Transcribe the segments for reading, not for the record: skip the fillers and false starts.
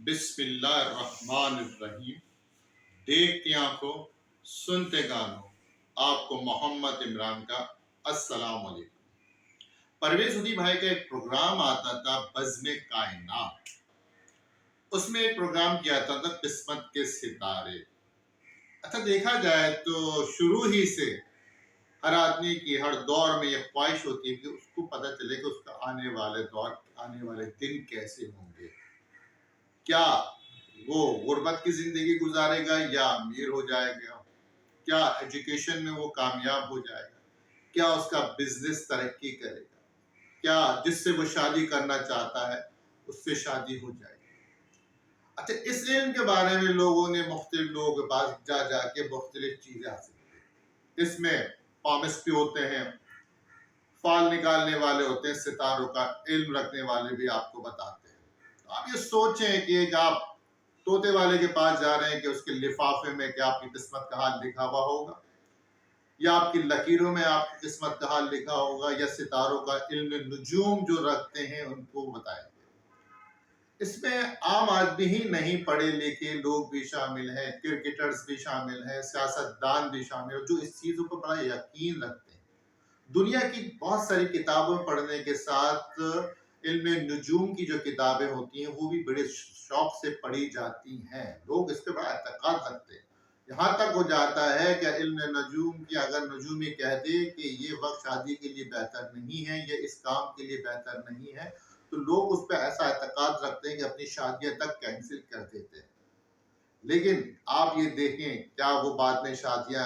बिस्मिल्लाहिर्रहमानिर्रहीम। देखती आंखों सुनते कानों, आपको मोहम्मद इमरान का अस्सलाम वालेकुम। परवेज हुदी भाई का एक प्रोग्राम आता था बज़्म कायनात। उसमें एक प्रोग्राम किया था किस्मत के सितारे। अच्छा, देखा जाए तो शुरू ही से हर आदमी की हर दौर में यह ख्वाहिश होती है कि उसको पता चले कि उसका आने वाले दौर, आने वाले दिन कैसे होंगे। क्या वो गुर्बत की जिंदगी गुजारेगा या अमीर हो जाएगा? क्या एजुकेशन में वो कामयाब हो जाएगा? क्या उसका बिजनेस तरक्की करेगा? क्या जिससे वो शादी करना चाहता है उससे शादी हो जाएगी? अच्छा, इस इल्म के बारे में लोगों ने मुख्तलिफ लोगों के पास जा जाके मुख्तलिफ चीजें हासिल की। इसमें पामिस्ट भी होते हैं, फाल निकालने वाले होते हैं, सितारों का इल्म रखने वाले भी आपको बताते हैं। तो आप ये सोचें कि एक आप तोते वाले के पास जा रहे हैं कि उसके लिफाफे में क्या आपकी किस्मत का हाल लिखा हुआ होगा, या आपकी लकीरों में आपकी किस्मत का हाल लिखा होगा, या सितारों का इल्म नुजूम जो रखते हैं उनको बताएंगे। इसमें आम आदमी ही नहीं, पढ़े लिखे लोग भी शामिल हैं, क्रिकेटर्स भी शामिल हैं, सियासतदान भी शामिल हैं जो इस चीजों पर बड़ा यकीन रखते हैं। दुनिया की बहुत सारी किताबों पढ़ने के साथ इल्म नुजूम की जो किताबें होती हैं वो भी बड़े शौक से पढ़ी जाती हैं। लोग इस पर बड़ा एतकाद रखते हैं। यहाँ तक हो जाता है कि इल्म नजूम की अगर नजूम ये कह दे कि ये वक्त शादी के लिए बेहतर नहीं है, ये इस काम के लिए बेहतर नहीं है, तो लोग उस पर ऐसा एतकाद रखते हैं कि अपनी शादियां तक कैंसिल कर देते हैं। लेकिन आप ये देखें, क्या वो बाद में शादियां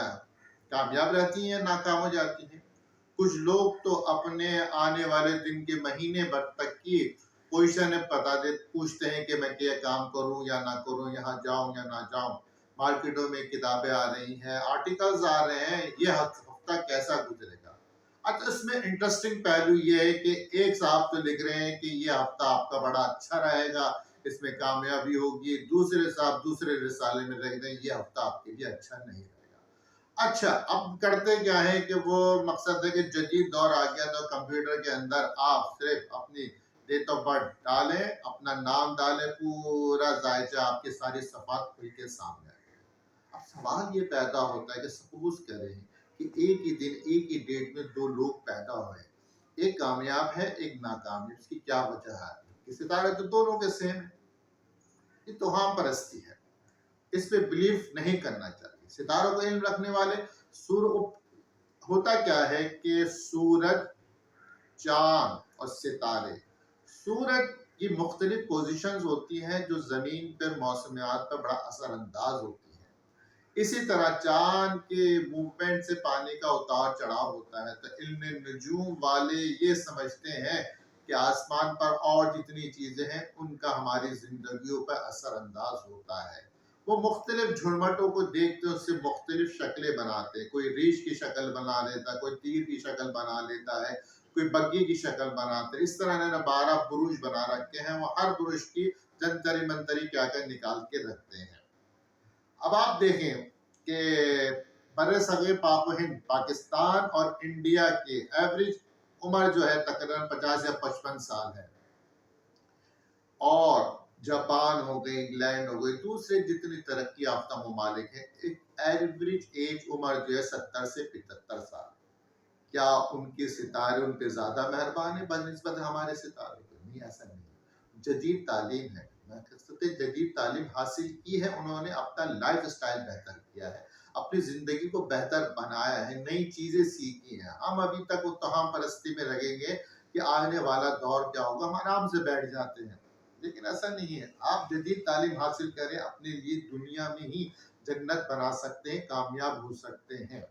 कामयाब रहती हैं, नाकाम हो जाती हैं? कुछ लोग तो अपने आने वाले दिन के महीने भर तक की पोजीशन पूछते हैं कि मैं क्या काम करूं या ना करूं, यहाँ जाऊं या ना जाऊं। मार्केटों में किताबें आ रही हैं, आर्टिकल्स आ रहे हैं, ये हफ्ता कैसा गुजरेगा। अच्छा, इसमें इंटरेस्टिंग पहलू ये है कि एक साहब तो लिख रहे हैं कि ये हफ्ता आपका बड़ा अच्छा रहेगा, इसमें कामयाबी होगी। दूसरे साहब दूसरे रिसाले में लिख रहे हैं ये हफ्ता आपके लिए अच्छा नहीं रहेगा। अच्छा, अब करते क्या है कि वो मकसद है कि जदीद दौर आ गया तो कंप्यूटर के अंदर आप सिर्फ अपनी डेट ऑफ बर्थ डालें, अपना नाम डालें, पूरा जायचा आपकी सारी सफात खुल के सामने आए। अब सवाल ये पैदा होता है कि सपोज करें कि एक ही दिन एक ही डेट में दो लोग पैदा हुए, एक कामयाब है एक नाकामयाब, इसकी क्या वजह है? कि सितारे तो दोनों के सेम है। ये तोहाम परस्ती है, इस पे बिलीव नहीं करना चाहिए। सितारों को इल्म रखने वाले होता क्या है कि सूरज, चांद और सितारे, सूरज की मुख्तलिफ पोजीशंस होती हैं जो जमीन पर मौसमियात पर बड़ा असरअंदाज होती है। इसी तरह चांद के मूवमेंट से पानी का उतार चढ़ाव होता है। तो इल्म नजूम वाले ये समझते हैं कि आसमान पर और जितनी चीजें हैं उनका हमारी जिंदगियों पर असरअंदाज होता है। वो मुख्तलिफ झुरमटों को देखते उससे मुख्तलिफ शक्लें बनाते हैं। कोई रीछ की शक्ल बना लेता है, कोई तीर की शक्ल बना लेता है, कोई बग्गी की शक्ल बनाते हैं। इस तरह इन्होंने 12 बुरुज बना रखे हैं। वो हर बुरुज की जंतरी मंतरी क्या कर निकाल के रखते हैं। अब आप देखें कि बड़े सगे पाक हिंद, पाकिस्तान और इंडिया की एवरेज उम्र जो है तकरीबन 50 या 55 साल है। और जापान हो गई, इंग्लैंड हो गई, दूसरे जितनी तरक्की याफ्ता ममालिक है, एक एवरेज एज उम्र जो है 70 से 75 साल। क्या उनके सितारे उन पे ज्यादा मेहरबान है बनिस्बत हमारे सितारों पे? नहीं, ऐसा नहीं। जदीद तालीम है, जदीद तालीम हासिल की है उन्होंने, अपना लाइफ स्टाइल बेहतर किया है, अपनी जिंदगी को बेहतर बनाया है, नई चीजें सीखी हैं। हम अभी तक वो तोहम परस्ती में लगेंगे कि आने वाला दौर क्या होगा, हम आराम से बैठ जाते हैं। लेकिन ऐसा नहीं है। आप जदीद तालीम हासिल करें, अपने लिए दुनिया में ही जन्नत बना सकते हैं, कामयाब हो सकते हैं।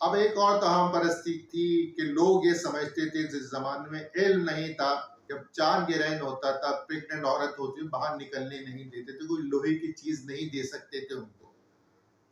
अब एक और तहम परस्ती थी कि लोग ये समझते थे, जिस जमाने में इल्म नहीं था, जब चांद गिरहन होता था, प्रेग्नेंट औरत होती बाहर निकलने नहीं देते थे, कोई लोहे की चीज नहीं दे सकते थे उनको।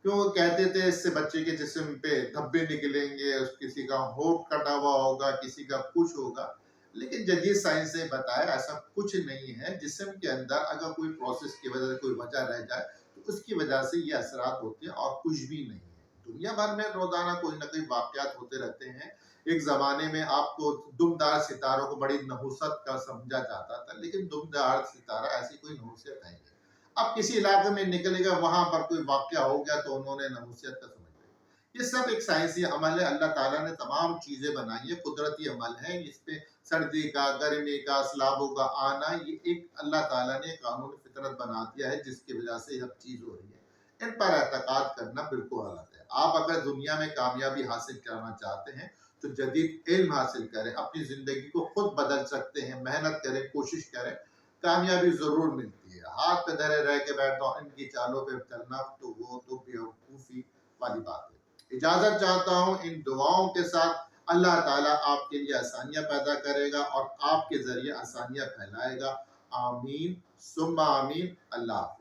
क्यों? कहते थे इससे बच्चे के जिस्म पे धब्बे निकलेंगे, किसी का होठ कटा हुआ होगा, किसी का कुछ होगा। लेकिन जदीद साइंस ने बताया ऐसा कुछ नहीं है। जिस्म के अंदर अगर कोई प्रोसेस की वजह से कोई वजह रह जाए तो उसकी वजह से ये असरात होते हैं और कुछ भी नहीं है। दुनिया भर में रोजाना कोई ना कोई वाकयात होते रहते हैं, ایک زمانے میں آپ کو دمدار ستاروں کو بڑی نحوست کا سمجھا جاتا تھا، لیکن دمدار ستارہ ایسی کوئی نحوست نہیں ہے۔ اب کسی علاقے میں نکلے گا، وہاں پر کوئی واقعہ ہو گیا تو انہوں نے نحوست کا سمجھ لیا۔ یہ سب ایک سائنسی عمل ہے، اللہ تعالیٰ نے تمام چیزیں بنائی ہیں، قدرتی عمل ہے۔ اس پہ سردی کا، گرمی کا، سیلابوں کا آنا، یہ ایک اللہ تعالیٰ نے قانون فطرت بنا دیا ہے جس کی وجہ سے یہ چیز ہو رہی ہے۔ ان پر اعتقاد کرنا بالکل غلط ہے۔ آپ اگر دنیا میں کامیابی حاصل کرنا چاہتے ہیں تو جدید علم حاصل کریں، اپنی زندگی کو خود بدل سکتے ہیں، محنت کریں، کوشش کریں، کامیابی ضرور ملتی ہے۔ ہاتھ پہ دھرے رہ کے بیٹھو ان کی چالوں پہ چلنا تو وہ تو بیوقوفی والی بات ہے۔ اجازت چاہتا ہوں ان دعاؤں کے ساتھ۔ اللہ تعالیٰ آپ کے لیے آسانیاں پیدا کرے گا اور آپ کے ذریعے آسانیاں پھیلائے گا۔ آمین ثم آمین۔ اللہ حافظ۔